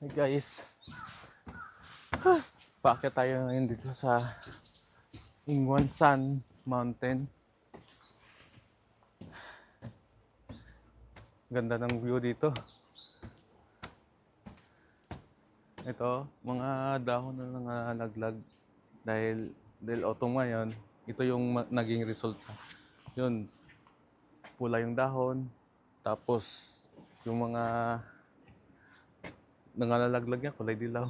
Hey guys, paakyat tayo ngayon dito sa Ingwansan Mountain. Ganda ng view dito. Ito, mga dahon na nalaglag dahil autumn ngayon. Ito yung naging resulta. Yun, pula yung dahon. Tapos yung mga nangalalaglag niya kulay dilaw.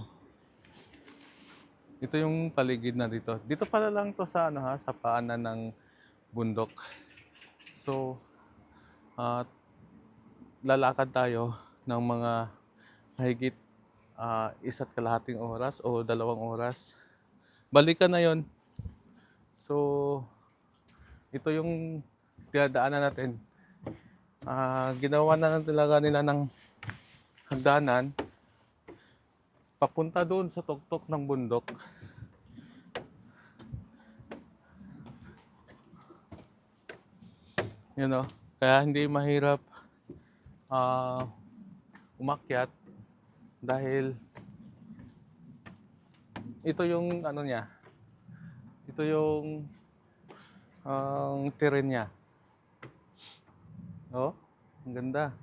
Ito yung paligid na dito. Dito pala lang to sa sa paanan ng bundok. So, lalakad tayo ng mga mahigit 1.5 oras o 2 oras. Balikan na yon. So, ito yung dinadaanan natin. Ginawa na talaga nila ng hagdanan papunta doon sa tuktok ng bundok. You know, kaya hindi mahirap umakyat dahil ito yung ano niya. Ito yung terrain niya. Oh, ang ganda.